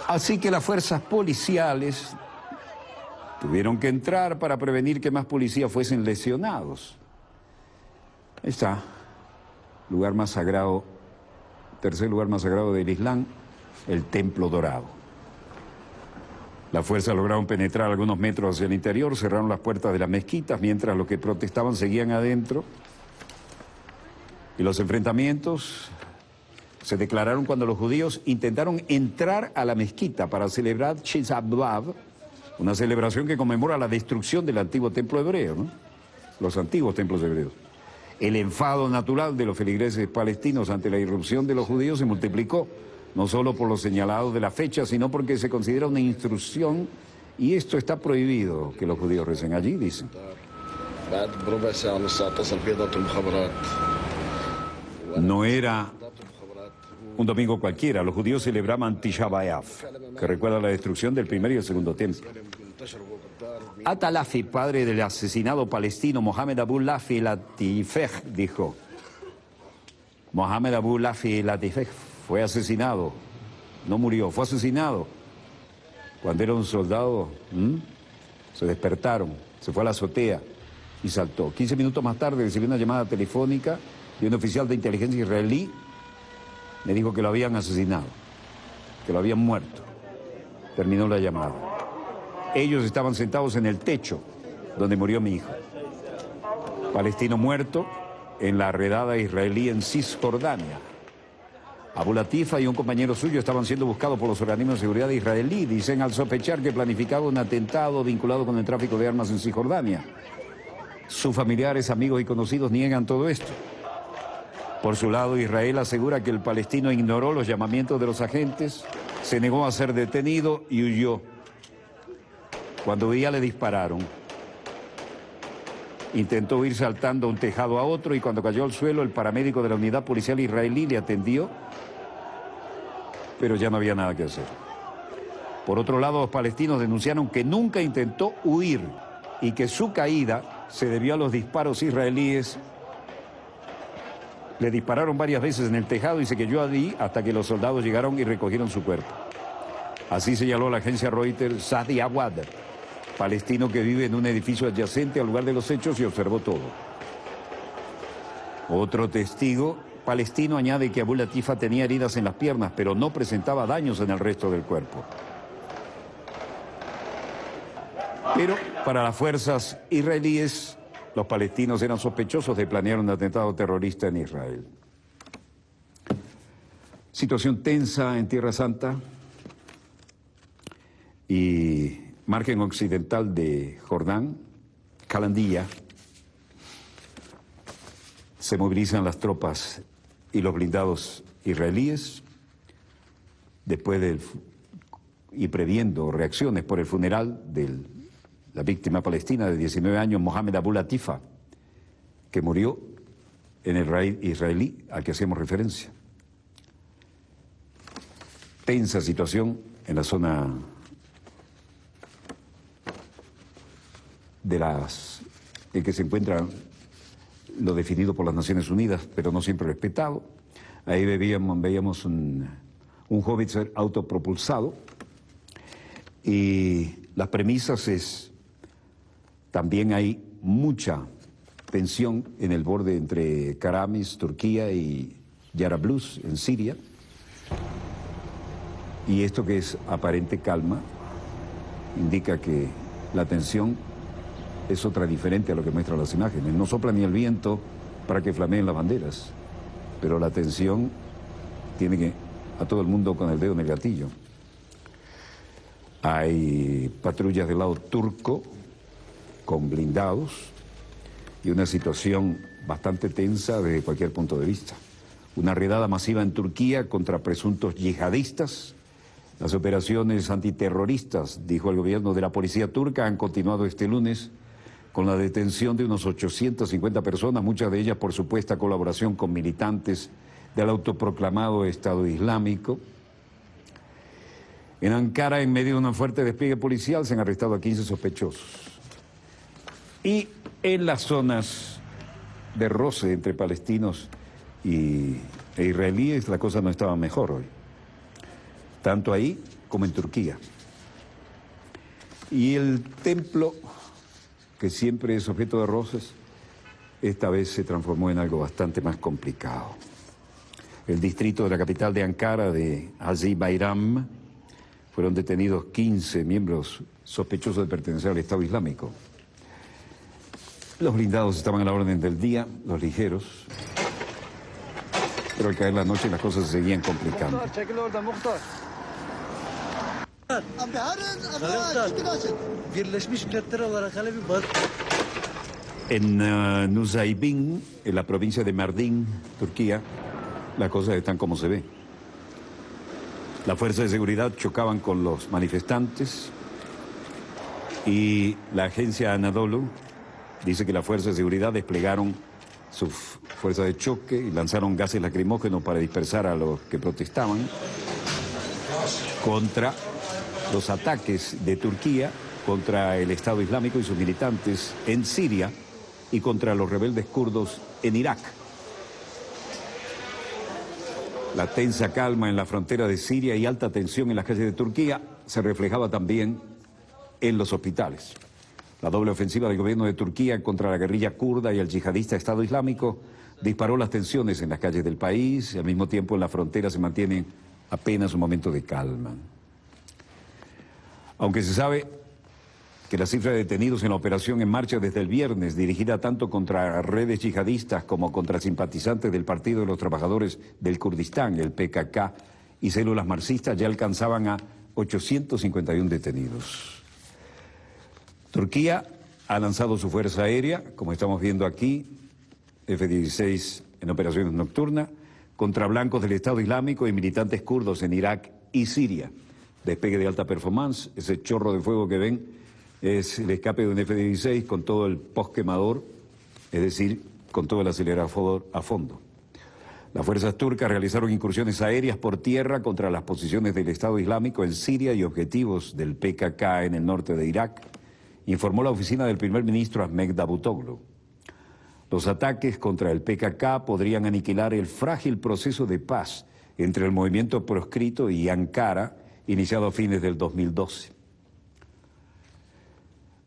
S1: Así que las fuerzas policiales tuvieron que entrar para prevenir que más policías fuesen lesionados. Ahí está, lugar más sagrado, tercer lugar más sagrado del Islam, el Templo Dorado. Las fuerzas lograron penetrar algunos metros hacia el interior, cerraron las puertas de las mezquitas, mientras los que protestaban seguían adentro. Y los enfrentamientos se declararon cuando los judíos intentaron entrar a la mezquita para celebrar Tisha B'Av, una celebración que conmemora la destrucción del antiguo templo hebreo, ¿no? Los antiguos templos hebreos. El enfado natural de los feligreses palestinos ante la irrupción de los judíos se multiplicó, no solo por los señalados de la fecha, sino porque se considera una instrucción y esto está prohibido, que los judíos recen allí, dicen. No era un domingo cualquiera, los judíos celebraban Tisha B'Av, que recuerda la destrucción del primer y el segundo templo. At-Lafi, padre del asesinado palestino Mohamed Abu Lafi Latifeh, dijo: Mohamed Abu Lafi Latifeh fue asesinado, no murió, fue asesinado. Cuando era un soldado, se despertaron, se fue a la azotea y saltó. 15 minutos más tarde recibió una llamada telefónica de un oficial de inteligencia israelí. Me dijo que lo habían asesinado, que lo habían muerto. Terminó la llamada. Ellos estaban sentados en el techo donde murió mi hijo. Palestino muerto en la redada israelí en Cisjordania. Abu Latifa y un compañero suyo estaban siendo buscados por los organismos de seguridad israelí. Dicen al sospechar que planificaba un atentado vinculado con el tráfico de armas en Cisjordania. Sus familiares, amigos y conocidos niegan todo esto. Por su lado, Israel asegura que el palestino ignoró los llamamientos de los agentes, se negó a ser detenido y huyó. Cuando veía, le dispararon. Intentó ir saltando un tejado a otro y cuando cayó al suelo, el paramédico de la unidad policial israelí le atendió, pero ya no había nada que hacer. Por otro lado, los palestinos denunciaron que nunca intentó huir y que su caída se debió a los disparos israelíes. Le dispararon varias veces en el tejado y se quedó allí hasta que los soldados llegaron y recogieron su cuerpo. Así señaló la agencia Reuters Sadi Awad, palestino que vive en un edificio adyacente al lugar de los hechos y observó todo. Otro testigo palestino añade que Abu Latifa tenía heridas en las piernas, pero no presentaba daños en el resto del cuerpo. Pero para las fuerzas israelíes, los palestinos eran sospechosos de planear un atentado terrorista en Israel. Situación tensa en Tierra Santa y margen occidental de Jordán, Calandilla. Se movilizan las tropas y los blindados israelíes después y previendo reacciones por el funeral de la víctima palestina de 19 años, Mohamed Abu Latifa, que murió en el raid israelí al que hacemos referencia. Tensa situación en la zona en que se encuentra lo definido por las Naciones Unidas, pero no siempre respetado. Ahí veíamos un howitzer autopropulsado y las premisas es: también hay mucha tensión en el borde entre Karamis, Turquía y Yarablus en Siria. Y esto, que es aparente calma, indica que la tensión es otra diferente a lo que muestran las imágenes. No sopla ni el viento para que flameen las banderas, pero la tensión tiene a todo el mundo con el dedo en el gatillo. Hay patrullas del lado turco con blindados y una situación bastante tensa desde cualquier punto de vista. Una redada masiva en Turquía contra presuntos yihadistas. Las operaciones antiterroristas, dijo el gobierno de la policía turca, han continuado este lunes con la detención de unos 850 personas, muchas de ellas por supuesta colaboración con militantes del autoproclamado Estado Islámico. En Ankara, en medio de un fuerte despliegue policial, se han arrestado a 15 sospechosos. Y en las zonas de roce entre palestinos e israelíes, la cosa no estaba mejor hoy, tanto ahí como en Turquía. Y el templo, que siempre es objeto de roces, esta vez se transformó en algo bastante más complicado. El distrito de la capital de Ankara, de Hazi Bayram, fueron detenidos 15 miembros sospechosos de pertenecer al Estado Islámico. Los blindados estaban a la orden del día, los ligeros, pero al caer la noche las cosas se seguían complicando. En Nusaybin, en la provincia de Mardin, Turquía, las cosas están como se ve. Las fuerzas de seguridad chocaban con los manifestantes y la agencia Anadolu dice que las fuerzas de seguridad desplegaron sus fuerzas de choque y lanzaron gases lacrimógenos para dispersar a los que protestaban contra los ataques de Turquía contra el Estado Islámico y sus militantes en Siria y contra los rebeldes kurdos en Irak. La tensa calma en la frontera de Siria y alta tensión en las calles de Turquía se reflejaba también en los hospitales. La doble ofensiva del gobierno de Turquía contra la guerrilla kurda y el yihadista Estado Islámico disparó las tensiones en las calles del país y al mismo tiempo en la frontera se mantiene apenas un momento de calma. Aunque se sabe que la cifra de detenidos en la operación en marcha desde el viernes, dirigida tanto contra redes yihadistas como contra simpatizantes del Partido de los Trabajadores del Kurdistán, el PKK, y células marxistas, ya alcanzaban a 851 detenidos. Turquía ha lanzado su fuerza aérea, como estamos viendo aquí, F-16 en operaciones nocturnas, contra blancos del Estado Islámico y militantes kurdos en Irak y Siria. Despegue de alta performance, ese chorro de fuego que ven es el escape de un F-16 con todo el postquemador, es decir, con todo el acelerador a fondo. Las fuerzas turcas realizaron incursiones aéreas por tierra contra las posiciones del Estado Islámico en Siria y objetivos del PKK en el norte de Irak, informó la oficina del primer ministro Ahmet Davutoglu. Los ataques contra el PKK podrían aniquilar el frágil proceso de paz entre el movimiento proscrito y Ankara, iniciado a fines del 2012.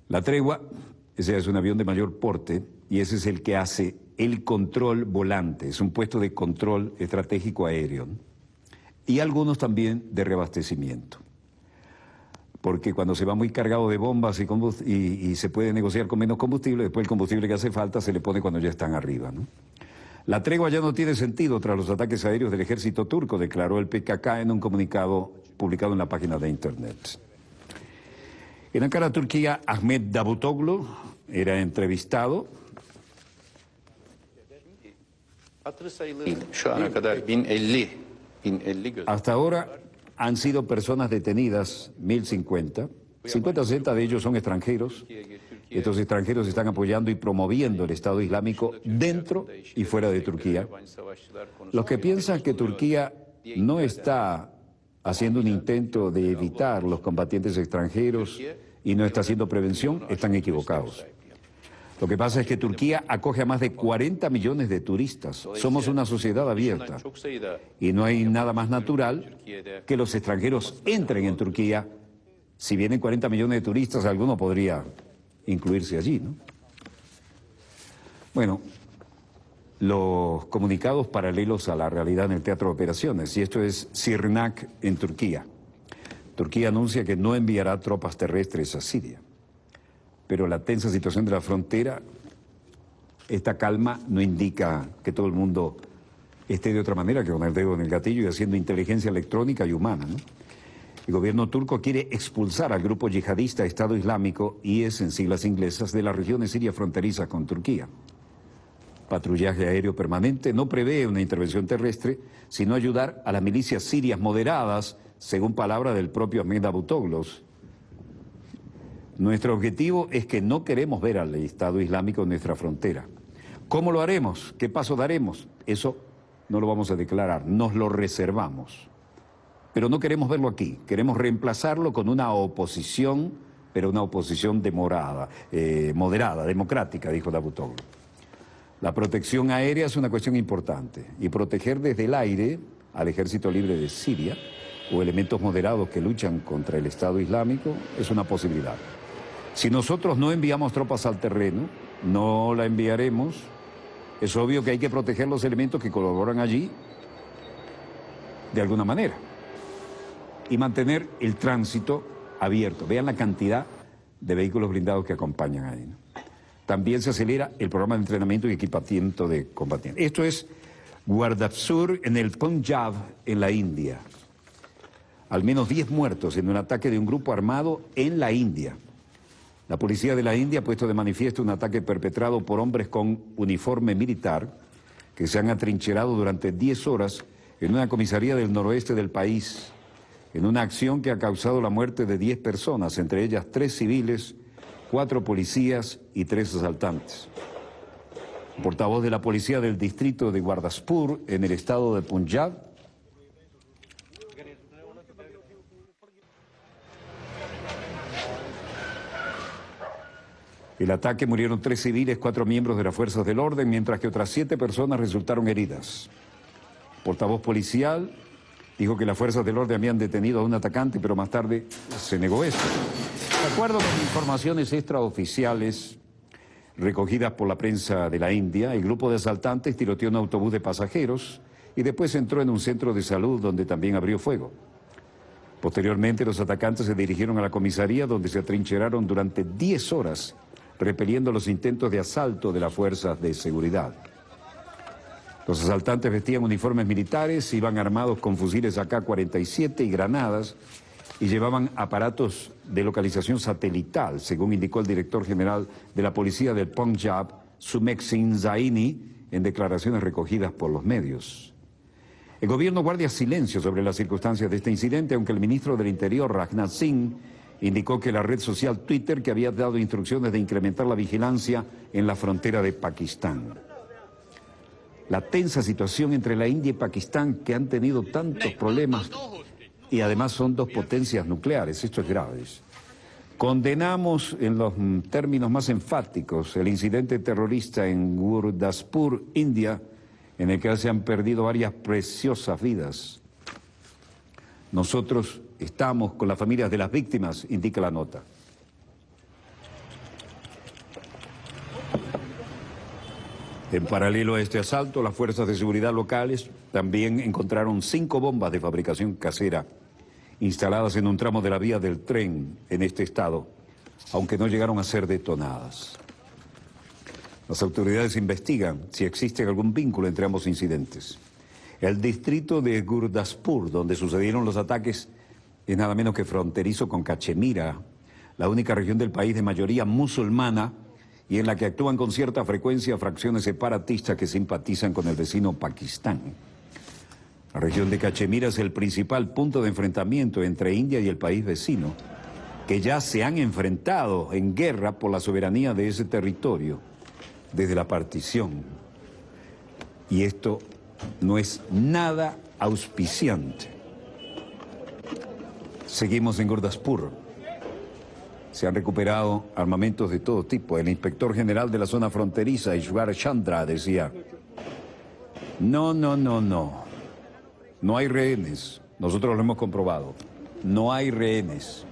S1: La tregua, ese es un avión de mayor porte y ese es el que hace el control volante, es un puesto de control estratégico aéreo, ¿no? Y algunos también de reabastecimiento. Porque cuando se va muy cargado de bombas y se puede negociar con menos combustible, después el combustible que hace falta se le pone cuando ya están arriba, ¿no? La tregua ya no tiene sentido tras los ataques aéreos del ejército turco, declaró el PKK en un comunicado publicado en la página de internet. En Ankara, Turquía, Ahmet Davutoglu era entrevistado. Hasta ahora han sido personas detenidas 1.050, 50-60 de ellos son extranjeros. Estos extranjeros están apoyando y promoviendo el Estado Islámico dentro y fuera de Turquía. Los que piensan que Turquía no está haciendo un intento de evitar los combatientes extranjeros y no está haciendo prevención, están equivocados. Lo que pasa es que Turquía acoge a más de 40 millones de turistas. Somos una sociedad abierta y no hay nada más natural que los extranjeros entren en Turquía. Si vienen 40 millones de turistas, alguno podría incluirse allí, ¿no? Bueno, los comunicados paralelos a la realidad en el teatro de operaciones, y esto es Sirnak en Turquía. Turquía anuncia que no enviará tropas terrestres a Siria, pero la tensa situación de la frontera, esta calma no indica que todo el mundo esté de otra manera que con el dedo en el gatillo y haciendo inteligencia electrónica y humana, ¿no? El gobierno turco quiere expulsar al grupo yihadista Estado Islámico, IS en siglas inglesas, de las regiones sirias fronterizas con Turquía. Patrullaje aéreo permanente no prevé una intervención terrestre, sino ayudar a las milicias sirias moderadas, según palabra del propio Ahmet Davutoglu. Nuestro objetivo es que no queremos ver al Estado Islámico en nuestra frontera. ¿Cómo lo haremos? ¿Qué paso daremos? Eso no lo vamos a declarar, nos lo reservamos. Pero no queremos verlo aquí, queremos reemplazarlo con una oposición, pero una oposición moderada, democrática, dijo Davutoglu. La protección aérea es una cuestión importante y proteger desde el aire al Ejército Libre de Siria o elementos moderados que luchan contra el Estado Islámico es una posibilidad. Si nosotros no enviamos tropas al terreno, no la enviaremos. Es obvio que hay que proteger los elementos que colaboran allí de alguna manera y mantener el tránsito abierto. Vean la cantidad de vehículos blindados que acompañan ahí, ¿no? También se acelera el programa de entrenamiento y equipamiento de combatientes. Esto es Gurdapsur en el Punjab, en la India. Al menos 10 muertos en un ataque de un grupo armado en la India. La policía de la India ha puesto de manifiesto un ataque perpetrado por hombres con uniforme militar que se han atrincherado durante 10 horas en una comisaría del noroeste del país, en una acción que ha causado la muerte de 10 personas, entre ellas 3 civiles, 4 policías y 3 asaltantes. El portavoz de la policía del distrito de Gurdaspur, en el estado de Punjab, el ataque murieron 3 civiles, 4 miembros de las fuerzas del orden, mientras que otras 7 personas resultaron heridas. El portavoz policial dijo que las fuerzas del orden habían detenido a un atacante, pero más tarde se negó esto. De acuerdo con informaciones extraoficiales recogidas por la prensa de la India, el grupo de asaltantes tiroteó un autobús de pasajeros y después entró en un centro de salud donde también abrió fuego. Posteriormente, los atacantes se dirigieron a la comisaría donde se atrincheraron durante 10 horas, repeliendo los intentos de asalto de las fuerzas de seguridad. Los asaltantes vestían uniformes militares, iban armados con fusiles AK-47 y granadas y llevaban aparatos de localización satelital, según indicó el director general de la policía del Punjab, Sumek Singh Zaini, en declaraciones recogidas por los medios. El gobierno guarda silencio sobre las circunstancias de este incidente, aunque el ministro del Interior, Rajnath Singh, indicó que la red social Twitter que había dado instrucciones de incrementar la vigilancia en la frontera de Pakistán. La tensa situación entre la India y Pakistán, que han tenido tantos problemas y además son 2 potencias nucleares, esto es grave. Condenamos en los términos más enfáticos el incidente terrorista en Gurdaspur, India, en el que se han perdido varias preciosas vidas. Nosotros estamos con las familias de las víctimas, indica la nota. En paralelo a este asalto, las fuerzas de seguridad locales también encontraron 5 bombas de fabricación casera instaladas en un tramo de la vía del tren en este estado, aunque no llegaron a ser detonadas. Las autoridades investigan si existe algún vínculo entre ambos incidentes. El distrito de Gurdaspur, donde sucedieron los ataques, es nada menos que fronterizo con Cachemira, la única región del país de mayoría musulmana y en la que actúan con cierta frecuencia fracciones separatistas que simpatizan con el vecino Pakistán. La región de Cachemira es el principal punto de enfrentamiento entre India y el país vecino, que ya se han enfrentado en guerra por la soberanía de ese territorio desde la partición. Y esto no es nada auspiciante. Seguimos en Gurdaspur. Se han recuperado armamentos de todo tipo. El inspector general de la zona fronteriza, Ishwar Chandra, decía: no hay rehenes. Nosotros lo hemos comprobado. No hay rehenes.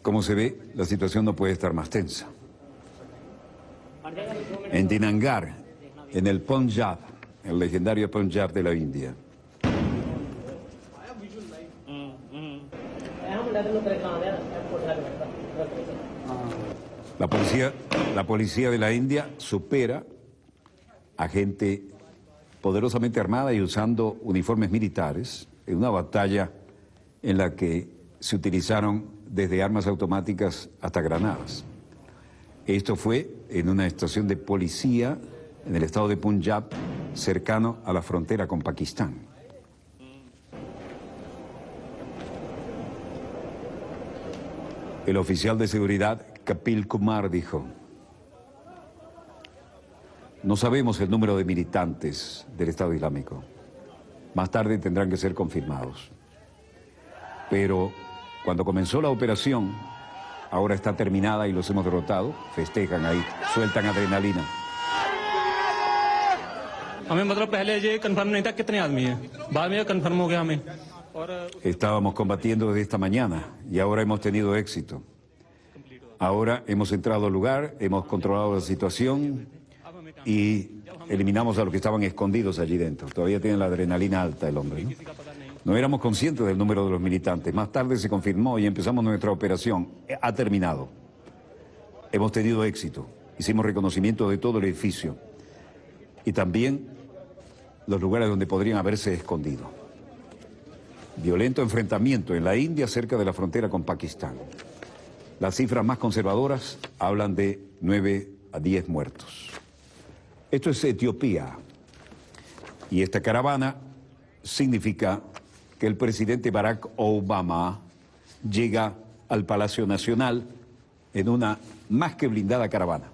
S1: Como se ve, la situación no puede estar más tensa. En Dinangar, en el Punjab, el legendario Punjab de la India. La policía de la India supera a gente poderosamente armada y usando uniformes militares en una batalla en la que se utilizaron desde armas automáticas hasta granadas. Esto fue en una estación de policía en el estado de Punjab, cercano a la frontera con Pakistán. El oficial de seguridad, Kapil Kumar, dijo: no sabemos el número de militantes del Estado Islámico. Más tarde tendrán que ser confirmados. Pero cuando comenzó la operación, ahora está terminada y los hemos derrotado, festejan ahí, sueltan adrenalina. Estábamos combatiendo desde esta mañana y ahora hemos tenido éxito. Ahora hemos entrado al lugar, hemos controlado la situación y eliminamos a los que estaban escondidos allí dentro. Todavía tiene la adrenalina alta el hombre, ¿no? No éramos conscientes del número de los militantes. Más tarde se confirmó y empezamos nuestra operación. Ha terminado. Hemos tenido éxito. Hicimos reconocimiento de todo el edificio y también los lugares donde podrían haberse escondido. Violento enfrentamiento en la India cerca de la frontera con Pakistán. Las cifras más conservadoras hablan de 9 a 10 muertos. Esto es Etiopía. Y esta caravana significa que el presidente Barack Obama llega al Palacio Nacional en una más que blindada caravana.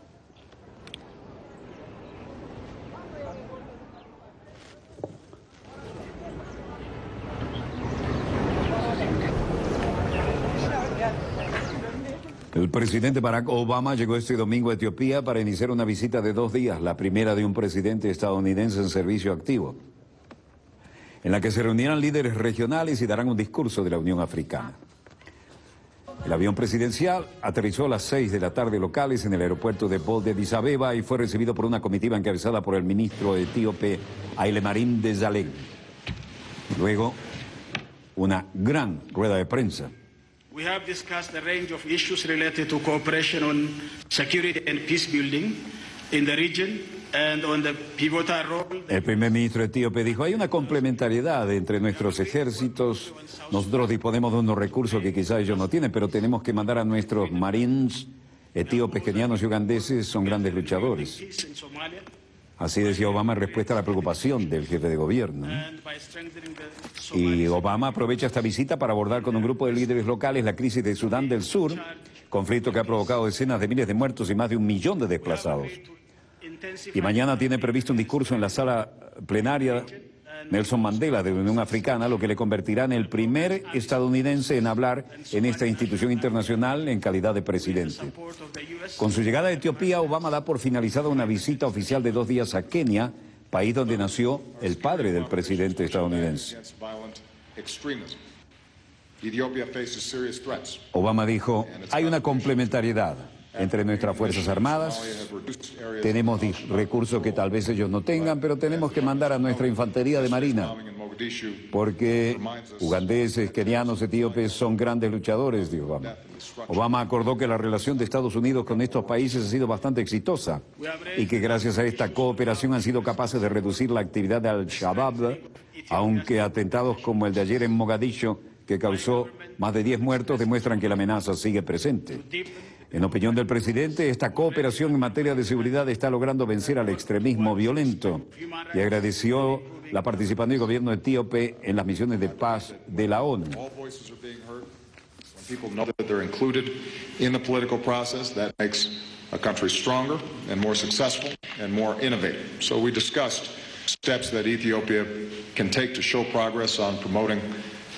S1: El presidente Barack Obama llegó este domingo a Etiopía para iniciar una visita de 2 días, la primera de un presidente estadounidense en servicio activo, en la que se reunirán líderes regionales y darán un discurso de la Unión Africana. El avión presidencial aterrizó a las 6 de la tarde locales en el aeropuerto de Bole de Addis Abeba y fue recibido por una comitiva encabezada por el ministro etíope Haile Mariam Desalegn. Luego, una gran rueda de prensa.
S12: We have discussed a range of issues related to cooperation on security and peace building in the region and on the pivotal role.
S1: El primer ministro etíope dijo, hay una complementariedad entre nuestros ejércitos. Nosotros disponemos de unos recursos que quizá ellos no tienen, pero tenemos que mandar a nuestros marines etíopes, kenianos y ugandeses, son grandes luchadores. Así decía Obama en respuesta a la preocupación del jefe de gobierno. Y Obama aprovecha esta visita para abordar con un grupo de líderes locales la crisis de Sudán del Sur, conflicto que ha provocado decenas de miles de muertos y más de 1 millón de desplazados. Y mañana tiene previsto un discurso en la sala plenaria Nelson Mandela de la Unión Africana, lo que le convertirá en el primer estadounidense en hablar en esta institución internacional en calidad de presidente. Con su llegada a Etiopía, Obama da por finalizada una visita oficial de 2 días a Kenia, país donde nació el padre del presidente estadounidense. Obama dijo, hay una complementariedad entre nuestras Fuerzas Armadas, tenemos recursos que tal vez ellos no tengan, pero tenemos que mandar a nuestra infantería de marina, porque ugandeses, kenianos, etíopes son grandes luchadores, dijo Obama. Obama acordó que la relación de Estados Unidos con estos países ha sido bastante exitosa y que gracias a esta cooperación han sido capaces de reducir la actividad de Al-Shabaab, aunque atentados como el de ayer en Mogadiscio, que causó más de 10 muertos, demuestran que la amenaza sigue presente. En opinión del presidente, esta cooperación en materia de seguridad está logrando vencer al extremismo violento y agradeció la participación del gobierno etíope en las misiones de paz de la ONU.
S13: People know that they're included in the political process. That makes a country stronger and more successful and more innovative. So we discussed steps that Ethiopia can take to show progress on promoting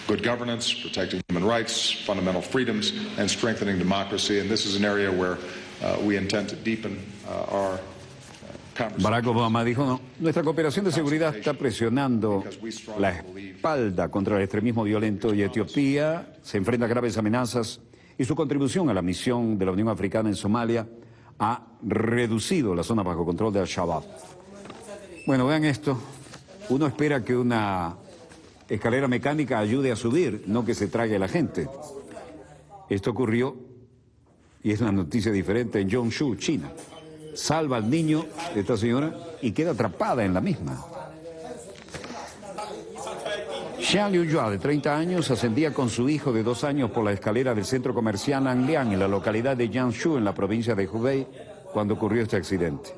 S13: good governance, protecting human rights, fundamental freedoms, and strengthening democracy. And this is an area where we intend to deepen our
S1: Barack Obama dijo, no, nuestra cooperación de seguridad está presionando la espalda contra el extremismo violento y Etiopía se enfrenta a graves amenazas y su contribución a la misión de la Unión Africana en Somalia ha reducido la zona bajo control de Al-Shabaab. Bueno, vean esto, uno espera que una escalera mecánica ayude a subir, no que se trague a la gente. Esto ocurrió, y es una noticia diferente, en Zhongshu, China. Salva al niño de esta señora y queda atrapada en la misma. Xiang Liuyua, de 30 años, ascendía con su hijo de 2 años por la escalera del centro comercial Anglian en la localidad de Jiangsu, en la provincia de Hubei, cuando ocurrió este accidente.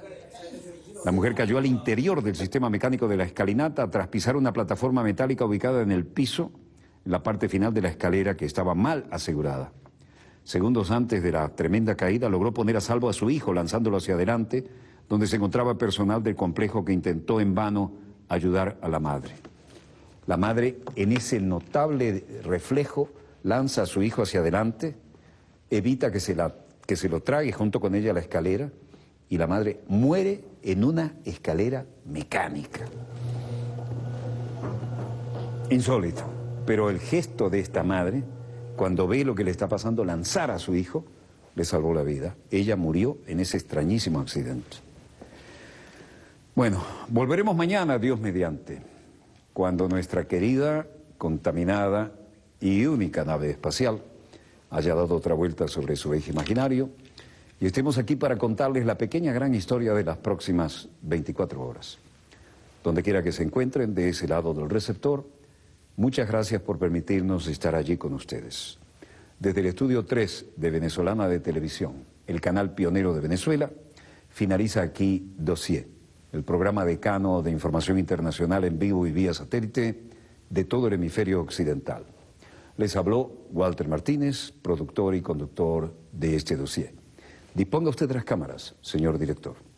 S1: La mujer cayó al interior del sistema mecánico de la escalinata tras pisar una plataforma metálica ubicada en el piso, en la parte final de la escalera que estaba mal asegurada. Segundos antes de la tremenda caída, logró poner a salvo a su hijo, lanzándolo hacia adelante, donde se encontraba personal del complejo que intentó en vano ayudar a la madre. La madre, en ese notable reflejo, lanza a su hijo hacia adelante, evita que se lo trague junto con ella a la escalera, y la madre muere en una escalera mecánica. Insólito, pero el gesto de esta madre, cuando ve lo que le está pasando, lanzar a su hijo, le salvó la vida. Ella murió en ese extrañísimo accidente. Bueno, volveremos mañana, Dios mediante, cuando nuestra querida, contaminada y única nave espacial haya dado otra vuelta sobre su eje imaginario y estemos aquí para contarles la pequeña gran historia de las próximas 24 horas. Donde quiera que se encuentren, de ese lado del receptor, Muchas gracias por permitirnos estar allí con ustedes. Desde el Estudio 3 de Venezolana de Televisión, el canal pionero de Venezuela, finaliza aquí Dossier, el programa decano de información internacional en vivo y vía satélite de todo el hemisferio occidental. Les habló Walter Martínez, productor y conductor de este dossier. Disponga usted de las cámaras, señor director.